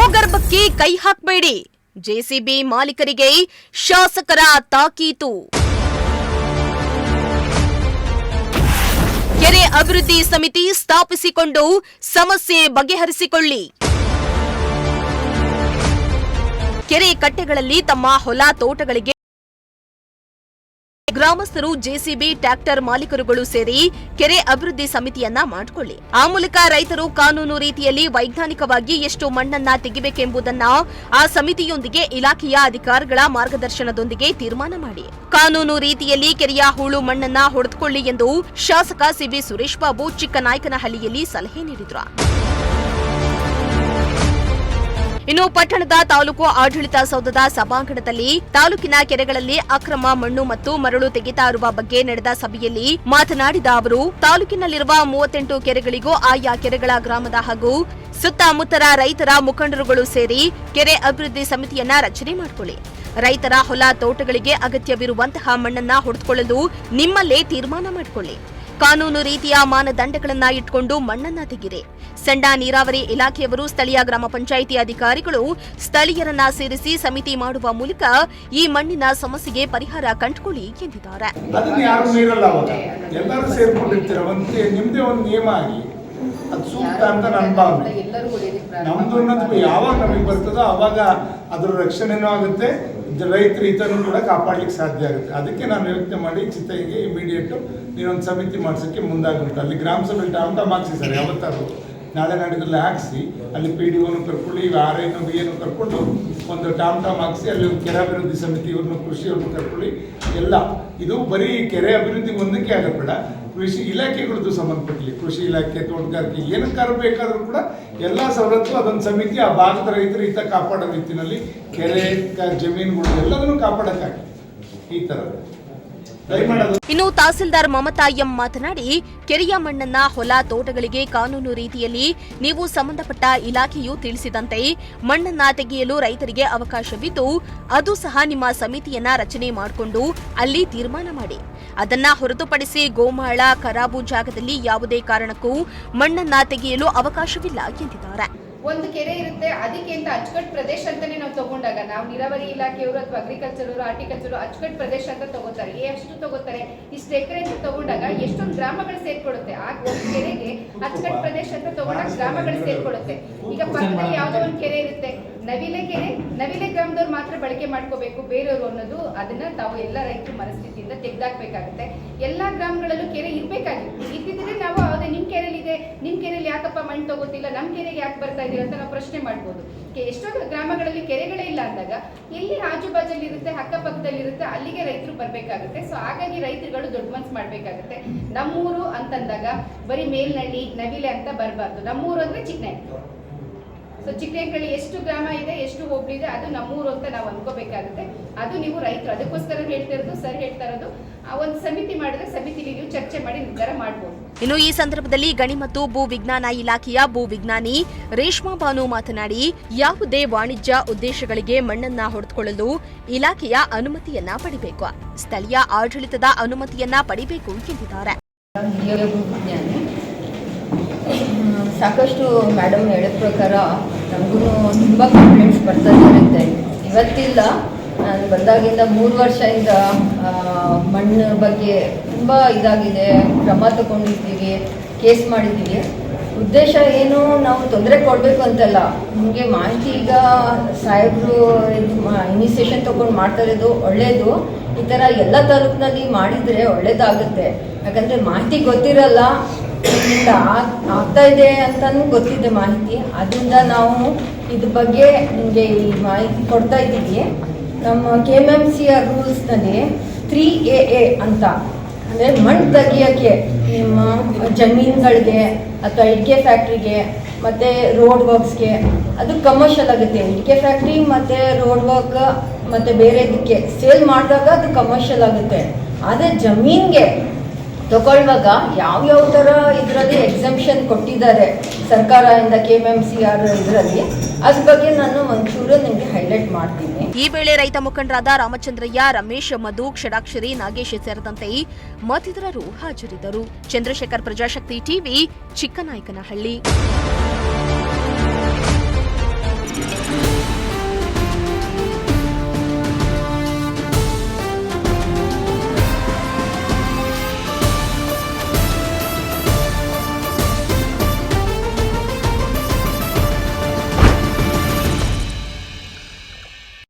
ಭೂಗರ್ಭಕ್ಕೆ ಕೈ ಹಾಕಬೇಡಿ, ಜೆಸಿಬಿ ಮಾಲೀಕರಿಗೆ ಶಾಸಕರ ತಾಕೀತು. ಕೆರೆ ಅಭಿವೃದ್ಧಿ ಸಮಿತಿ ಸ್ಥಾಪಿಸಿಕೊಂಡು ಸಮಸ್ಯೆ ಬಗೆಹರಿಸಿಕೊಳ್ಳಿ. ಕೆರೆ ಕಟ್ಟೆಗಳಲ್ಲಿ ತಮ್ಮ ಹೊಲ ತೋಟಗಳಿಗೆ ಗ್ರಾಮಸ್ಥರು, ಜೆಸಿಬಿ, ಟ್ರ್ಯಾಕ್ಟರ್ ಮಾಲೀಕರುಗಳು ಸೇರಿ ಕೆರೆ ಅಭಿವೃದ್ಧಿ ಸಮಿತಿಯನ್ನ ಮಾಡಿಕೊಳ್ಳಿ. ಆ ಮೂಲಕ ರೈತರು ಕಾನೂನು ರೀತಿಯಲ್ಲಿ ವೈಜ್ಞಾನಿಕವಾಗಿ ಎಷ್ಟು ಮಣ್ಣನ್ನ ತೆಗಿಬೇಕೆಂಬುದನ್ನ ಆ ಸಮಿತಿಯೊಂದಿಗೆ ಇಲಾಖೆಯ ಅಧಿಕಾರಿಗಳ ಮಾರ್ಗದರ್ಶನದೊಂದಿಗೆ ತೀರ್ಮಾನ ಮಾಡಿ. ಕಾನೂನು ರೀತಿಯಲ್ಲಿ ಕೆರೆಯ ಹೂಳು ಮಣ್ಣನ್ನ ಹೊಡೆದುಕೊಳ್ಳಿ ಎಂದು ಶಾಸಕ ಸಿಬಿ ಸುರೇಶ್ ಬಾಬು ಚಿಕ್ಕನಾಯಕನಹಳ್ಳಿಯಲ್ಲಿ ಸಲಹೆ ನೀಡಿದ್ರು. ಇನ್ನು ಪಟ್ಟಣದ ತಾಲೂಕು ಆಡಳಿತ ಸೌಧದ ಸಭಾಂಗಣದಲ್ಲಿ ತಾಲೂಕಿನ ಕೆರೆಗಳಲ್ಲಿ ಅಕ್ರಮ ಮಣ್ಣು ಮತ್ತು ಮರಳು ತೆಗೆತಾ ಇರುವ ಬಗ್ಗೆ ನಡೆದ ಸಭೆಯಲ್ಲಿ ಮಾತನಾಡಿದ ಅವರು, ತಾಲೂಕಿನಲ್ಲಿರುವ 38 ಕೆರೆಗಳಿಗೂ ಆಯಾ ಕೆರೆಗಳ ಗ್ರಾಮದ ಹಾಗೂ ಸುತ್ತಮುತ್ತರ ರೈತರ ಮುಖಂಡರುಗಳು ಸೇರಿ ಕೆರೆ ಅಭಿವೃದ್ಧಿ ಸಮಿತಿಯನ್ನ ರಚನೆ ಮಾಡಿಕೊಳ್ಳಿ. ರೈತರ ಹೊಲ ತೋಟಗಳಿಗೆ ಅಗತ್ಯವಿರುವಂತಹ ಮಣ್ಣನ್ನ ಹೊಡೆದುಕೊಳ್ಳಲು ನಿಮ್ಮಲ್ಲೇ ತೀರ್ಮಾನ ಮಾಡಿಕೊಳ್ಳಿ. ಕಾನೂನು ರೀತಿಯ ಮಾನದಂಡಗಳನ್ನ ಇಟ್ಕೊಂಡು ಮಣ್ಣನ್ನ ತೆಗಿರಿ. ಸಣ್ಣ ನೀರಾವರಿ ಇಲಾಖೆಯವರು, ಸ್ಥಳೀಯ ಗ್ರಾಮ ಪಂಚಾಯಿತಿ ಅಧಿಕಾರಿಗಳು ಸ್ಥಳೀಯರನ್ನ ಸೇರಿಸಿ ಸಮಿತಿ ಮಾಡುವ ಮೂಲಕ ಈ ಮಣ್ಣಿನ ಸಮಸ್ಯೆಗೆ ಪರಿಹಾರ ಕಂಡುಕೊಳ್ಳಿ ಎಂದಿದ್ದಾರೆ. ಅದನ್ನ ಯಾರು ಮೀರಲ್ಲ, ಎಲ್ಲರೂ ಸೇರ್ಕೊಂಡಿರ್ತೀರ, ನಿಮ್ದೇ ಒಂದು ನಿಯಮ ಆಗಿ ಅದು ಸೂಕ್ತ ಅಂತ ನನ್ನ ಭಾವನೆ. ನಮ್ದು ಅನ್ನೋದು ಯಾವಾಗ ನಮಗೆ ಬರ್ತದೋ ಅವಾಗ ಅದ್ರ ರಕ್ಷಣೆನೂ ಆಗುತ್ತೆ, ರೈತರ ಹಿತನೂ ಕೂಡ ಕಾಪಾಡ್ಲಿಕ್ಕೆ ಸಾಧ್ಯ ಆಗುತ್ತೆ. ಅದಕ್ಕೆ ನಾನು ಯೋಚನೆ ಮಾಡಿ ಚಿತ್ತೈಗೆ ಇಮಿಡಿಯೇಟ್ ನೀನೊಂದು ಸಮಿತಿ ಮಾಡ್ಸೋಕ್ಕೆ ಮುಂದಾಗುಂಟು. ಅಲ್ಲಿ ಗ್ರಾಮ ಸಭೆ ಟಾಮ್ ಹಾಕ್ಸಿ ಸರ್, ಯಾವತ್ತಾದ್ರು ನಾಳೆ ನಾಡಿದ್ರಲ್ಲಿ ಹಾಕ್ಸಿ, ಅಲ್ಲಿ PDOನು ಕರ್ಕೊಳ್ಳಿ, RIನು BAನು ಕರ್ಕೊಂಡು ಒಂದು ಟಾಮ್ ಹಾಕ್ಸಿ, ಅಲ್ಲಿ ಕೆರೆ ಅಭಿವೃದ್ಧಿ ಸಮಿತಿ ಇವ್ರನ್ನು, ಕೃಷಿಯವ್ರನ್ನು ಕರ್ಕೊಳ್ಳಿ. ಎಲ್ಲ ಇದು ಬರೀ ಕೆರೆ ಅಭಿವೃದ್ಧಿ ಒಂದಕ್ಕೆ ಆಗಬೇಡ, ಕೃಷಿ ಇಲಾಖೆಗಳದ್ದು ಸಂಬಂಧಪಟ್ಟಲಿ, ಕೃಷಿ ಇಲಾಖೆ, ತೋಟಗಾರಿಕೆ ಏನಕ್ಕಾರು ಬೇಕಾದರೂ ಕೂಡ ಎಲ್ಲ ಸವಲತ್ತು ಅದೊಂದು ಸಮಿತಿ ಆ ಭಾಗದ ರೈತರ ಹಿತ ಕಾಪಾಡೋ ರೀತಿಯಲ್ಲಿ ಕೆರೆ ಜಮೀನುಗಳು ಎಲ್ಲದನ್ನು ಕಾಪಾಡೋಕ್ಕಾಗಿ ಈ ಥರ. ಇನ್ನು ತಹಸೀಲ್ದಾರ್ ಮಮತಾ ಎಂ ಮಾತನಾಡಿ, ಕೆರೆಯ ಮಣ್ಣನ್ನ ಹೊಲ ತೋಟಗಳಿಗೆ ಕಾನೂನು ರೀತಿಯಲ್ಲಿ ನೀವು ಸಂಬಂಧಪಟ್ಟ ಇಲಾಖೆಯು ತಿಳಿಸಿದಂತೆ ಮಣ್ಣನ್ನ ತೆಗೆಯಲು ರೈತರಿಗೆ ಅವಕಾಶವಿದ್ದು, ಅದು ಸಹ ನಿಮ್ಮ ಸಮಿತಿಯನ್ನ ರಚನೆ ಮಾಡಿಕೊಂಡು ಅಲ್ಲಿ ತೀರ್ಮಾನ ಮಾಡಿ. ಅದನ್ನ ಹೊರತುಪಡಿಸಿ ಗೋಮಾಳ, ಖರಾಬು ಜಾಗದಲ್ಲಿ ಯಾವುದೇ ಕಾರಣಕ್ಕೂ ಮಣ್ಣನ್ನ ತೆಗೆಯಲು ಅವಕಾಶವಿಲ್ಲ ಎಂದಿದ್ದಾರೆ. ಒಂದು ಕೆರೆ ಇರುತ್ತೆ, ಅದಕ್ಕೆ ಅಂತ ಅಚ್ಚುಕಟ್ಟು ಪ್ರದೇಶ ಅಂತಾನೆ ನಾವು ತಗೊಂಡಾಗ, ನಾವು ನೀರಾವರಿ ಇಲಾಖೆಯವರು ಅಥವಾ ಅಗ್ರಿಕಲ್ಚರ್ ಅವರು, ಹಾರ್ಟಿಕಲ್ಚರ್ ಅಚ್ಚುಕಟ್ಟು ಪ್ರದೇಶ ಅಂತ ತಗೋತಾರೆ. ಎಷ್ಟು ತಗೋತಾರೆ? ಇಷ್ಟು ಎಕರೆ ಅಂತ ತಗೊಂಡಾಗ ಎಷ್ಟೊಂದು ಗ್ರಾಮಗಳು ಸೇರ್ಕೊಳ್ಳುತ್ತೆ. ಆ ಒಂದು ಕೆರೆಗೆ ಅಚ್ಚುಕಟ್ಟು ಪ್ರದೇಶ ಅಂತ ತಗೊಂಡಾಗ ಗ್ರಾಮಗಳು ಸೇರ್ಕೊಳ್ಳುತ್ತೆ. ಈಗ ಪಕ್ಕದಲ್ಲಿ ಯಾವುದೋ ಒಂದು ಕೆರೆ ಇರುತ್ತೆ, ನವಿಲೆ ಕೆರೆ, ನವಿಲೆ ಗ್ರಾಮದವ್ರು ಮಾತ್ರ ಬಳಕೆ ಮಾಡ್ಕೋಬೇಕು, ಬೇರೆಯವರು ಅನ್ನೋದು ಅದನ್ನ ತಾವು ಎಲ್ಲ ರೈತರ ಮನಸ್ಥಿತಿಯಿಂದ ತೆಗೆದಾಕ್ಬೇಕಾಗುತ್ತೆ. ಎಲ್ಲಾ ಗ್ರಾಮಗಳಲ್ಲೂ ಕೆರೆ ಇರ್ಬೇಕಾಗಿತ್ತು. ಇದ್ದಿದ್ರೆ ನಾವು ಅದೇ ನಿಮ್ ಕೆರೆಯಲ್ಲಿದೆ, ನಿಮ್ ಕೆರೆಯಲ್ಲಿ ಯಾಕಪ್ಪ ಮಣ್ಣು ತಗೋತಿಲ್ಲ, ನಮ್ ಕೆರೆಗೆ ಯಾಕೆ ಬರ್ತಾ ಇದೆ ಅಂತ ನಾವು ಪ್ರಶ್ನೆ ಮಾಡ್ಬೋದು. ಎಷ್ಟೋ ಗ್ರಾಮಗಳಲ್ಲಿ ಕೆರೆಗಳೇ ಇಲ್ಲ ಅಂದಾಗ ಎಲ್ಲಿ ಆಜು ಬಾಜಲ್ಲಿ ಇರುತ್ತೆ, ಅಕ್ಕಪಕ್ಕದಲ್ಲಿ ಇರುತ್ತೆ, ಅಲ್ಲಿಗೆ ರೈತರು ಬರ್ಬೇಕಾಗುತ್ತೆ. ಸೊ ಹಾಗಾಗಿ ರೈತರುಗಳು ದೊಡ್ಡ ಮನ್ಸು ಮಾಡ್ಬೇಕಾಗುತ್ತೆ. ನಮ್ಮೂರು ಅಂತಂದಾಗ ಬರೀ ಮೇಲ್ನಳ್ಳಿ, ನವಿಲೆ ಅಂತ ಬರಬಾರ್ದು. ನಮ್ಮೂರು ಅಂದ್ರೆ ಚಿಕ್ಕನಾಯ್ಕಳಿ. ಸೊ ಚಿಕ್ಕನಾಯ್ಕಳಿ ಎಷ್ಟು ಗ್ರಾಮ ಇದೆ, ಎಷ್ಟು ಹೋಬಳಿ ಇದೆ, ಅದು ನಮ್ಮೂರು ಅಂತ ನಾವು ಅನ್ಕೋಬೇಕಾಗುತ್ತೆ. ಅದು ನೀವು ರೈತರು ಅದಕ್ಕೋಸ್ಕರ ಹೇಳ್ತಿರೋದು, ಸರ್ ಹೇಳ್ತಾ ಇರೋದು, ಒಂದು ಸಮಿತಿ ಮಾಡಿದ್ರೆ ಸಮಿತಿಲಿ ನೀವು ಚರ್ಚೆ ಮಾಡಿ ನಿರ್ಧಾರ ಮಾಡಬಹುದು. ಇನ್ನು ಈ ಸಂದರ್ಭದಲ್ಲಿ ಗಣಿ ಮತ್ತು ಭೂ ವಿಜ್ಞಾನ ಇಲಾಖೆಯ ಭೂ ವಿಜ್ಞಾನಿ ರೇಷ್ಮಾ ಬಾನು ಮಾತನಾಡಿ, ಯಾವುದೇ ವಾಣಿಜ್ಯ ಉದ್ದೇಶಗಳಿಗೆ ಮಣ್ಣನ್ನ ಹೊಡೆದುಕೊಳ್ಳಲು ಇಲಾಖೆಯ ಅನುಮತಿಯನ್ನ ಪಡಿಬೇಕು, ಸ್ಥಳೀಯ ಆಡಳಿತದ ಅನುಮತಿಯನ್ನ ಪಡಿಬೇಕು ಎಂದಿದ್ದಾರೆ. ಸಾಕಷ್ಟು ಮೇಡಮ್ ಹೇಳಿದ ಪ್ರಕಾರ ನಮಗೂ ತುಂಬ ಕಂಪ್ಲೇಂಟ್ಸ್ ಬರ್ತಾ ಇರುತ್ತೆ. ಇವತ್ತಿಲ್ಲ, ನಾನು ಬಂದಾಗಿಂದ 3 ವರ್ಷದಿಂದ ಮಣ್ಣು ಬಗ್ಗೆ ತುಂಬ ಇದಾಗಿದೆ, ಕ್ರಮ ತಗೊಂಡಿದ್ದೀವಿ, ಕೇಸ್ ಮಾಡಿದ್ದೀವಿ. ಉದ್ದೇಶ ಏನು, ನಾವು ತೊಂದರೆ ಕೊಡಬೇಕು ಅಂತಲ್ಲ, ನಿಮಗೆ ಮಾಹಿತಿ ಈಗ ಸಾಹೇಬರು ಇನಿಷಿಯೇಷನ್ ತೊಗೊಂಡು ಮಾಡ್ತಾ ಇರೋದು ಒಳ್ಳೆಯದು. ಈ ಥರ ಎಲ್ಲ ತಾಲೂಕಿನಲ್ಲಿ ಮಾಡಿದರೆ ಒಳ್ಳೇದಾಗುತ್ತೆ. ಯಾಕಂದರೆ ಮಾಹಿತಿ ಗೊತ್ತಿರಲ್ಲ, ಆಗ್ತಾ ಇದೆ ಅಂತಲೂ ಗೊತ್ತಿದೆ ಮಾಹಿತಿ. ಅದರಿಂದ ನಾವು ಇದ್ರ ಬಗ್ಗೆ ನಿಮಗೆ ಈ ಮಾಹಿತಿ ಕೊಡ್ತಾ ಇದ್ದೀವಿ. ನಮ್ಮ KMMCR ರೂಲ್ಸ್ನಲ್ಲಿ 3AA ಅಂತ, ಅಂದರೆ ಮಣ್ಣು ತೆಗಿಯೋಕ್ಕೆ ನಿಮ್ಮ ಜಮೀನುಗಳಿಗೆ ಅಥವಾ ಇಟ್ಟಿಗೆ ಫ್ಯಾಕ್ಟ್ರಿಗೆ ಮತ್ತು ರೋಡ್ ವರ್ಕ್ಸ್ಗೆ ಅದು ಕಮರ್ಷಿಯಲ್ ಆಗುತ್ತೆ. ಇಟ್ಟಿಗೆ ಫ್ಯಾಕ್ಟ್ರಿ ಮತ್ತು ರೋಡ್ ವರ್ಕ್ ಮತ್ತು ಬೇರೆ ಇದಕ್ಕೆ ಸೇಲ್ ಮಾಡಿದಾಗ ಅದು ಕಮರ್ಷಿಯಲ್ ಆಗುತ್ತೆ. ಆದರೆ ಜಮೀನಿಗೆ ತಗೊಳ್ಳುವಾಗ ಯಾವ್ಯಾವ ಥರ ಇದರಲ್ಲಿ ಎಕ್ಸಂಪ್ಷನ್ ಕೊಟ್ಟಿದ್ದಾರೆ ಸರ್ಕಾರದಿಂದ KMMCR ಇದರಲ್ಲಿ, ಅದ್ರ ಬಗ್ಗೆ ನಾನು ಒಂಚೂರು ನಿಮಗೆ ಹೈಲೈಟ್ ಮಾಡ್ತೀನಿ. ಈ ವೇಳೆ ರೈತ ಮುಖಂಡರಾದ ರಾಮಚಂದ್ರಯ್ಯ, ರಮೇಶ್, ಮಧು, ಷಡಾಕ್ಷರಿ, ನಾಗೇಶ್ ಸೇರಿದಂತೆ ಮತ್ತಿತರರು ಹಾಜರಿದ್ದರು. ಚಂದ್ರಶೇಖರ್, ಪ್ರಜಾಶಕ್ತಿ ಟಿವಿ, ಚಿಕ್ಕನಾಯಕನಹಳ್ಳಿ.